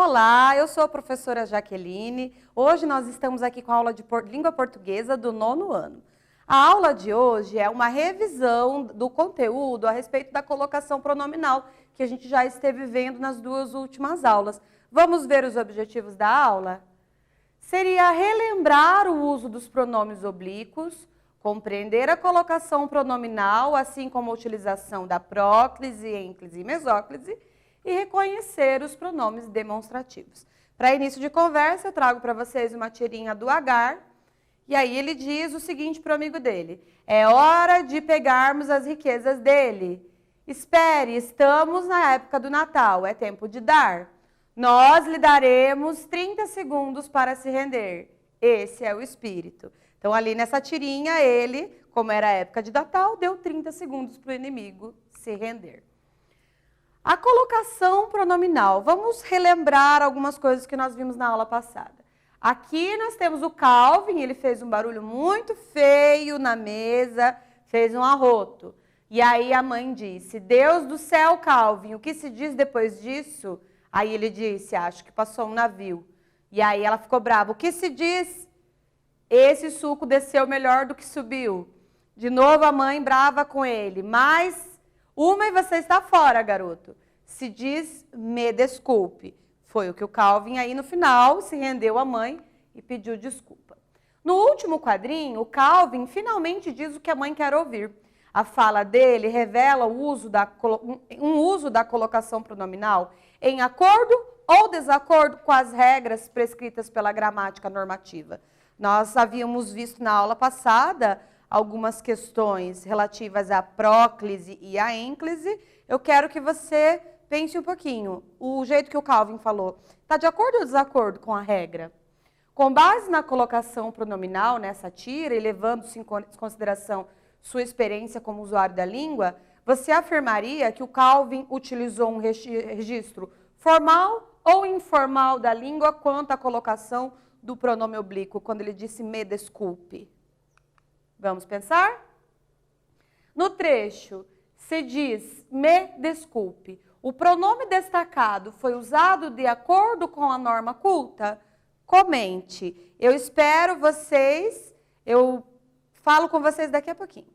Olá, eu sou a professora Jaqueline. Hoje nós estamos aqui com a aula de língua portuguesa do 9º ano. A aula de hoje é uma revisão do conteúdo a respeito da colocação pronominal, que a gente já esteve vendo nas 2 últimas aulas. Vamos ver os objetivos da aula? Seria relembrar o uso dos pronomes oblíquos, compreender a colocação pronominal, assim como a utilização da próclise, ênclise e mesóclise, e reconhecer os pronomes demonstrativos. Para início de conversa, eu trago para vocês uma tirinha do Agar, e aí ele diz o seguinte para o amigo dele: é hora de pegarmos as riquezas dele. Espere, estamos na época do Natal, é tempo de dar. Nós lhe daremos 30 segundos para se render. Esse é o espírito. Então, ali nessa tirinha, ele, como era a época de Natal, deu 30 segundos para o inimigo se render. A colocação pronominal. Vamos relembrar algumas coisas que nós vimos na aula passada. Aqui nós temos o Calvin, ele fez um barulho muito feio na mesa, fez um arroto. E aí a mãe disse: Deus do céu, Calvin, o que se diz depois disso? Aí ele disse: acho que passou um navio. E aí ela ficou brava: o que se diz? Esse suco desceu melhor do que subiu. De novo a mãe brava com ele: mas uma e você está fora, garoto. Se diz, me desculpe. Foi o que o Calvin aí no final se rendeu à mãe e pediu desculpa. No último quadrinho, o Calvin finalmente diz o que a mãe quer ouvir. A fala dele revela um uso da colocação pronominal em acordo ou desacordo com as regras prescritas pela gramática normativa. Nós havíamos visto na aula passada algumas questões relativas à próclise e à ênclise. Eu quero que você pense um pouquinho. O jeito que o Calvin falou, está de acordo ou desacordo com a regra? Com base na colocação pronominal nessa tira e levando-se em consideração sua experiência como usuário da língua, você afirmaria que o Calvin utilizou um registro formal ou informal da língua quanto à colocação do pronome oblíquo, quando ele disse me desculpe? Vamos pensar? No trecho, se diz me desculpe. O pronome destacado foi usado de acordo com a norma culta? Comente. Eu espero vocês, eu falo com vocês daqui a pouquinho.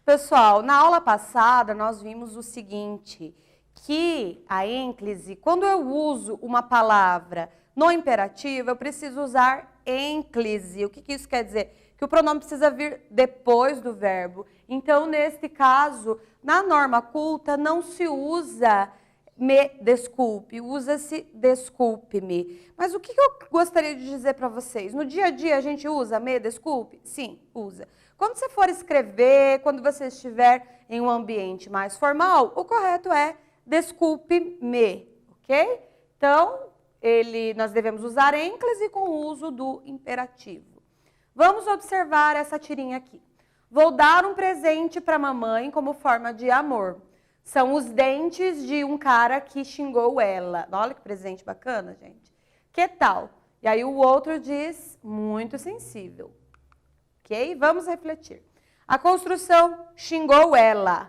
Pessoal, na aula passada nós vimos o seguinte, que a ênclise, quando eu uso uma palavra no imperativo, eu preciso usar ênclise. O que isso quer dizer? Que o pronome precisa vir depois do verbo. Então, neste caso, na norma culta, não se usa me desculpe, usa-se desculpe-me. Mas o que eu gostaria de dizer para vocês? No dia a dia a gente usa me desculpe? Sim, usa. Quando você for escrever, quando você estiver em um ambiente mais formal, o correto é desculpe-me, ok? Então, nós devemos usar ênclise com o uso do imperativo. Vamos observar essa tirinha aqui. Vou dar um presente para a mamãe como forma de amor. São os dentes de um cara que xingou ela. Olha que presente bacana, gente. Que tal? E aí o outro diz, muito sensível. Ok? Vamos refletir. A construção xingou ela.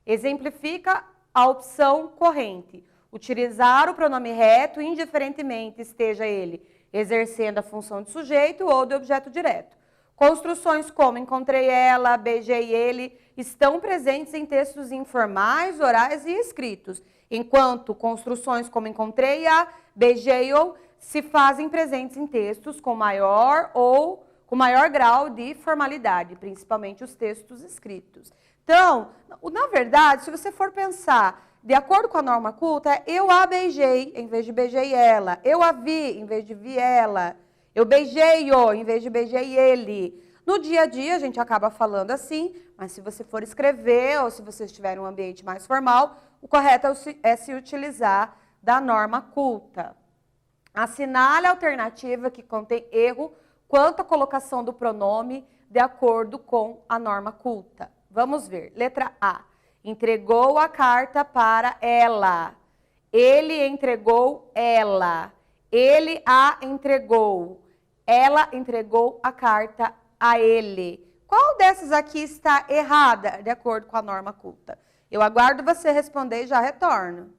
Exemplifica a opção corrente. Utilizar o pronome reto, indiferentemente esteja ele exercendo a função de sujeito ou de objeto direto. Construções como encontrei ela, beijei ele, estão presentes em textos informais, orais e escritos, enquanto construções como encontrei-a, beijei-o, se fazem presentes em textos com maior grau de formalidade, principalmente os textos escritos. Então, na verdade, se você for pensar, de acordo com a norma culta, é eu a beijei em vez de beijei ela, eu a vi em vez de vi ela, eu beijei-o em vez de beijei ele. No dia a dia a gente acaba falando assim, mas se você for escrever ou se você estiver em um ambiente mais formal, o correto é se utilizar da norma culta. Assinale a alternativa que contém erro quanto à colocação do pronome de acordo com a norma culta. Vamos ver. Letra A. Entregou a carta para ela. Ele entregou ela. Ele a entregou. Ela entregou a carta a ele. Qual dessas aqui está errada, de acordo com a norma culta? Eu aguardo você responder e já retorno.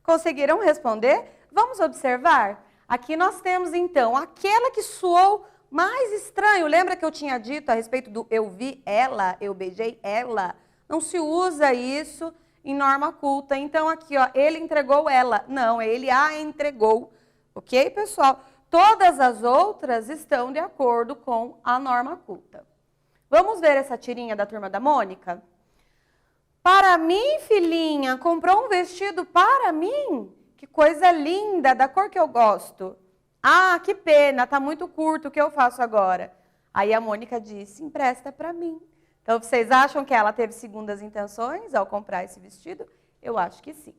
Conseguiram responder? Vamos observar? Aqui nós temos, então, aquela que soou mais estranho. Lembra que eu tinha dito a respeito do eu vi ela, eu beijei ela? Não se usa isso em norma culta. Então, aqui, ó, ele entregou ela. Não, ele a entregou. Ok, pessoal? Todas as outras estão de acordo com a norma culta. Vamos ver essa tirinha da turma da Mônica? Para mim, filhinha, comprou um vestido para mim? Que coisa linda, da cor que eu gosto. Ah, que pena, tá muito curto, o que eu faço agora? Aí a Mônica disse, empresta para mim. Então, vocês acham que ela teve segundas intenções ao comprar esse vestido? Eu acho que sim.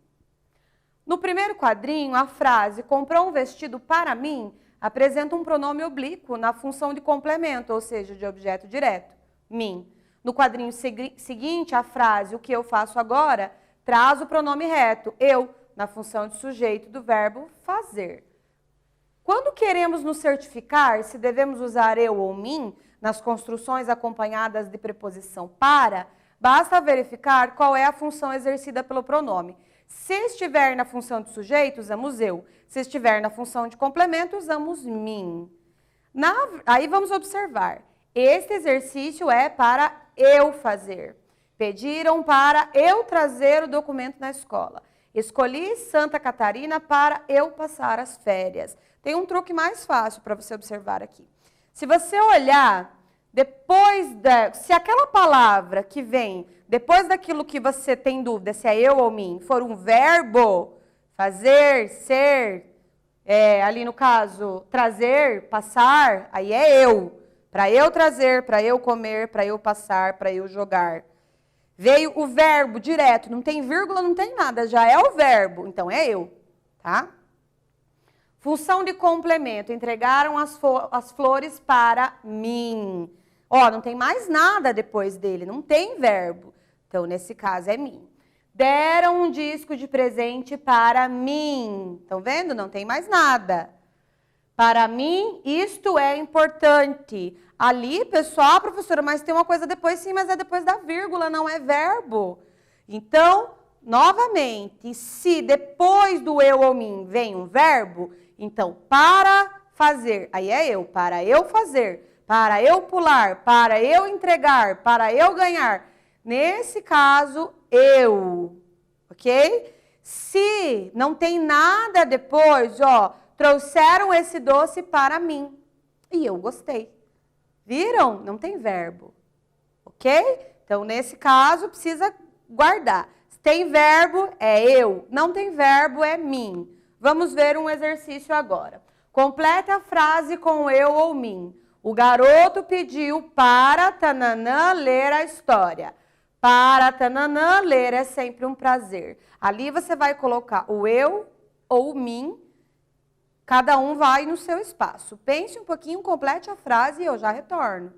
No primeiro quadrinho, a frase comprou um vestido para mim apresenta um pronome oblíquo na função de complemento, ou seja, de objeto direto, mim. No quadrinho seguinte, a frase o que eu faço agora traz o pronome reto, eu, na função de sujeito do verbo fazer. Quando queremos nos certificar se devemos usar eu ou mim nas construções acompanhadas de preposição para, basta verificar qual é a função exercida pelo pronome. Se estiver na função de sujeito, usamos eu. Se estiver na função de complemento, usamos mim. Aí vamos observar. Este exercício é para eu fazer. Pediram para eu trazer o documento na escola. Escolhi Santa Catarina para eu passar as férias. Tem um truque mais fácil para você observar aqui. Se você olhar, se aquela palavra que vem depois daquilo que você tem dúvida, se é eu ou mim, for um verbo, fazer, ser, ali no caso, trazer, passar, aí é eu. Para eu trazer, para eu comer, para eu passar, para eu jogar. Veio o verbo direto, não tem vírgula, não tem nada, já é o verbo, então é eu, tá? Função de complemento, entregaram as flores para mim. Ó, não tem mais nada depois dele, não tem verbo. Então, nesse caso, é mim. Deram um disco de presente para mim. Estão vendo? Não tem mais nada. Para mim, isto é importante. Ali, pessoal, professora, mas tem uma coisa depois, sim, mas é depois da vírgula, não é verbo. Então, novamente, se depois do eu ou mim vem um verbo, então, para fazer, aí é eu, para eu fazer, para eu pular, para eu entregar, para eu ganhar. Nesse caso, eu, ok? Se não tem nada depois, ó, trouxeram esse doce para mim e eu gostei. Viram? Não tem verbo, ok? Então, nesse caso, precisa guardar. Se tem verbo, é eu. Não tem verbo, é mim. Vamos ver um exercício agora. Complete a frase com eu ou mim. O garoto pediu para Tananã ler a história. Para Tananã, ler é sempre um prazer. Ali você vai colocar o eu ou o mim. Cada um vai no seu espaço. Pense um pouquinho, complete a frase e eu já retorno.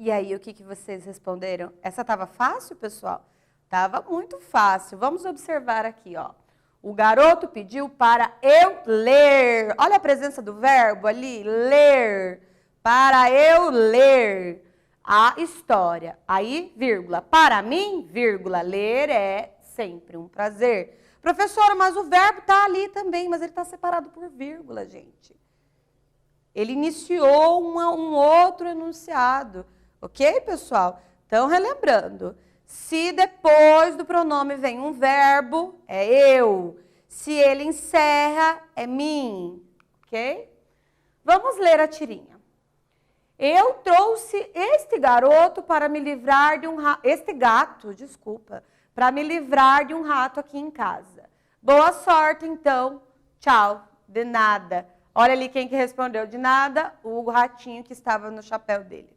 E aí, o que vocês responderam? Essa estava fácil, pessoal? Estava muito fácil. Vamos observar aqui, ó. O garoto pediu para eu ler. Olha a presença do verbo ali, ler. Para eu ler a história. Aí, vírgula. Para mim, vírgula, ler é sempre um prazer. Professora, mas o verbo está ali também, mas ele está separado por vírgula, gente. Ele iniciou um outro enunciado. Ok, pessoal? Então, relembrando. Se depois do pronome vem um verbo, é eu. Se ele encerra, é mim. Ok? Vamos ler a tirinha. Eu trouxe este garoto para me livrar de um rato. Este gato, desculpa. Para me livrar de um rato aqui em casa. Boa sorte, então. Tchau. De nada. Olha ali quem que respondeu de nada. O ratinho que estava no chapéu dele.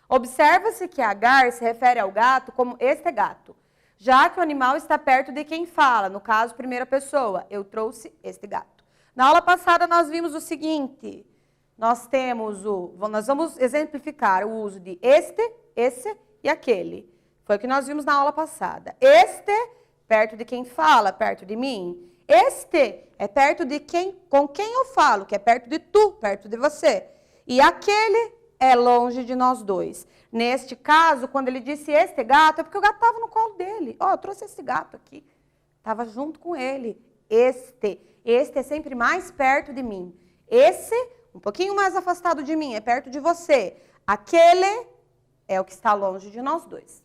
Observa-se que Agar se refere ao gato como este gato, já que o animal está perto de quem fala, no caso, primeira pessoa. Eu trouxe este gato. Na aula passada, nós vimos o seguinte. Nós vamos exemplificar o uso de este, esse e aquele. Foi o que nós vimos na aula passada. Este, perto de quem fala, perto de mim. Este é perto de com quem eu falo, que é perto de tu, perto de você. E aquele é longe de nós dois. Neste caso, quando ele disse este gato, é porque o gato estava no colo dele. Ó, eu trouxe esse gato aqui. Estava junto com ele. Este é sempre mais perto de mim. Esse, um pouquinho mais afastado de mim, é perto de você. Aquele é o que está longe de nós dois.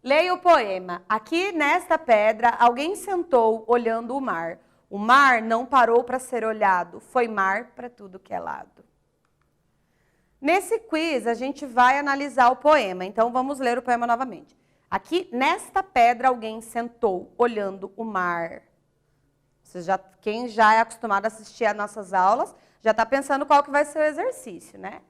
Leia o poema. Aqui, nesta pedra, alguém sentou olhando o mar. O mar não parou para ser olhado. Foi mar para tudo que é lado. Nesse quiz, a gente vai analisar o poema. Então, vamos ler o poema novamente. Aqui, nesta pedra, alguém sentou, olhando o mar. Quem já é acostumado a assistir às nossas aulas, já está pensando qual que vai ser o exercício, né?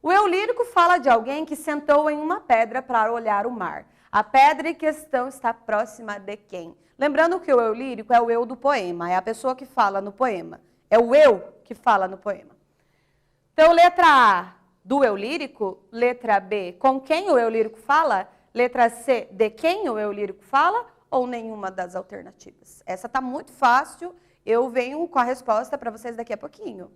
O eu lírico fala de alguém que sentou em uma pedra para olhar o mar. A pedra em questão está próxima de quem? Lembrando que o eu lírico é o eu do poema, é a pessoa que fala no poema. É o eu que fala no poema. Então, letra A, do eu lírico. Letra B, com quem o eu lírico fala. Letra C, de quem o eu lírico fala. Ou nenhuma das alternativas. Essa está muito fácil. Eu venho com a resposta para vocês daqui a pouquinho.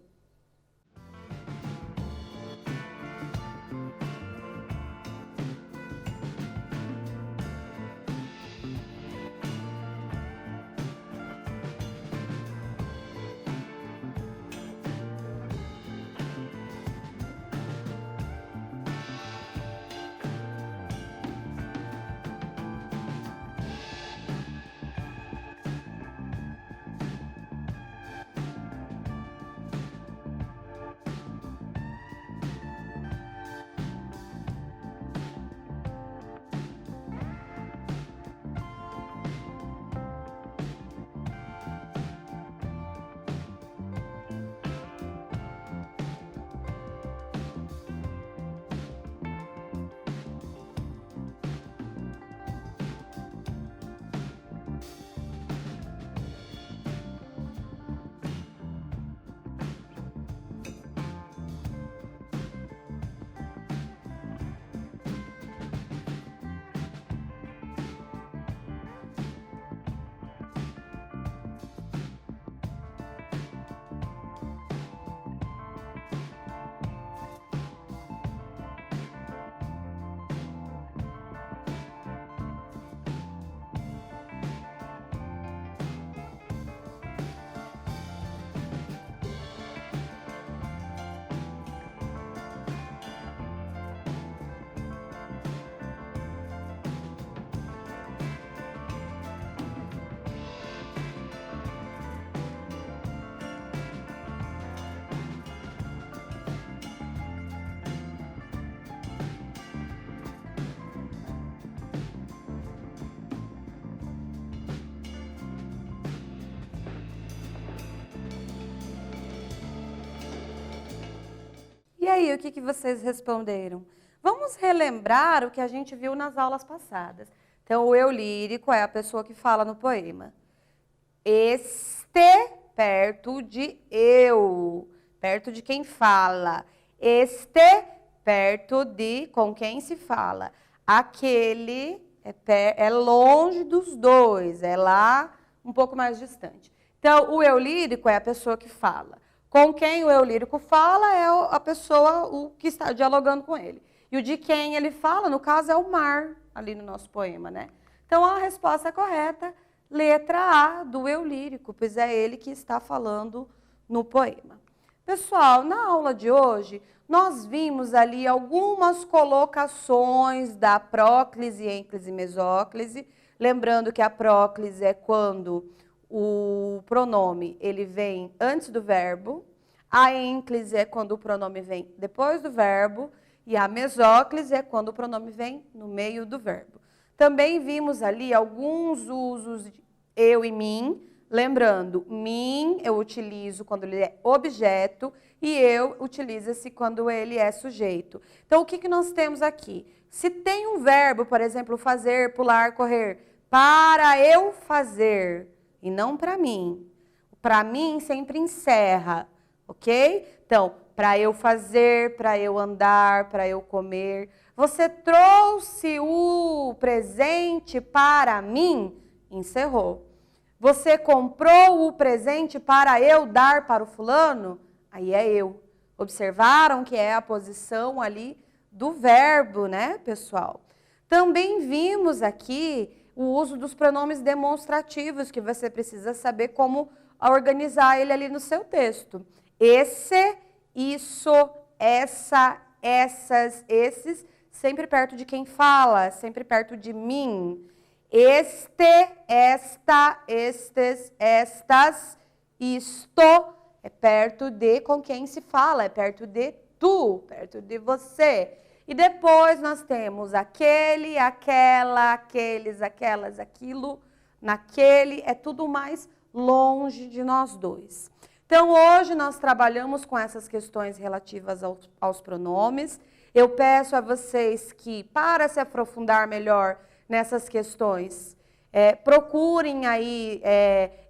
E aí, o que vocês responderam? Vamos relembrar o que a gente viu nas aulas passadas. Então, o eu lírico é a pessoa que fala no poema. Este, perto de eu, perto de quem fala. Este, perto de com quem se fala. Aquele é longe dos dois, é lá um pouco mais distante. Então, o eu lírico é a pessoa que fala. Com quem o eu lírico fala é a pessoa que está dialogando com ele. E o de quem ele fala, no caso, é o mar, ali no nosso poema, né? Então, a resposta correta, letra A do eu lírico, pois é ele que está falando no poema. Pessoal, na aula de hoje, nós vimos ali algumas colocações da próclise, ênclise e mesóclise. Lembrando que a próclise é quando o pronome ele vem antes do verbo, a ênclise é quando o pronome vem depois do verbo, e a mesóclise é quando o pronome vem no meio do verbo. Também vimos ali alguns usos de eu e mim. Lembrando, mim eu utilizo quando ele é objeto e eu utiliza-se quando ele é sujeito. Então, o que nós temos aqui? Se tem um verbo, por exemplo, fazer, pular, correr, para eu fazer e não para mim. Para mim sempre encerra, ok? Então, para eu fazer, para eu andar, para eu comer. Você trouxe o presente para mim? Encerrou. Você comprou o presente para eu dar para o fulano? Aí é eu. Observaram que é a posição ali do verbo, né, pessoal? Também vimos aqui o uso dos pronomes demonstrativos, que você precisa saber como organizar ele ali no seu texto. Esse, isso, essa, essas, esses, sempre perto de quem fala, sempre perto de mim. Este, esta, estes, estas, isto, é perto de com quem se fala, é perto de tu, perto de você. E depois nós temos aquele, aquela, aqueles, aquelas, aquilo, naquele, é tudo mais longe de nós dois. Então, hoje nós trabalhamos com essas questões relativas aos pronomes. Eu peço a vocês que, para se aprofundar melhor nessas questões, procurem aí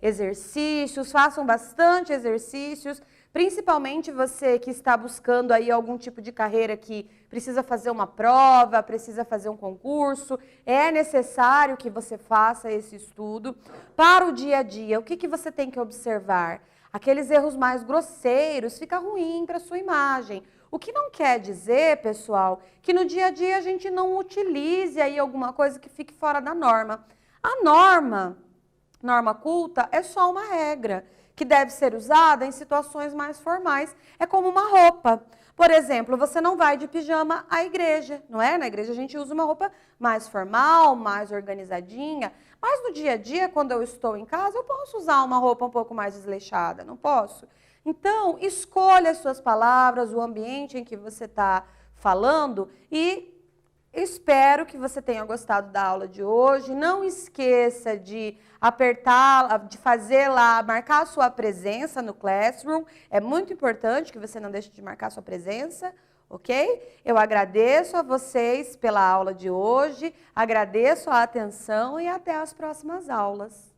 exercícios, façam bastante exercícios, principalmente você que está buscando aí algum tipo de carreira que precisa fazer uma prova, precisa fazer um concurso, é necessário que você faça esse estudo. Para o dia a dia, o que você tem que observar? Aqueles erros mais grosseiros, fica ruim para a sua imagem. O que não quer dizer, pessoal, que no dia a dia a gente não utilize aí alguma coisa que fique fora da norma. A norma culta, é só uma regra que deve ser usada em situações mais formais. É como uma roupa. Por exemplo, você não vai de pijama à igreja, não é? Na igreja a gente usa uma roupa mais formal, mais organizadinha. Mas no dia a dia, quando eu estou em casa, eu posso usar uma roupa um pouco mais desleixada, não posso? Então, escolha as suas palavras, o ambiente em que você está falando e espero que você tenha gostado da aula de hoje. Não esqueça de apertar, de fazer lá, marcar a sua presença no Classroom. É muito importante que você não deixe de marcar a sua presença, ok? Eu agradeço a vocês pela aula de hoje, agradeço a atenção e até as próximas aulas.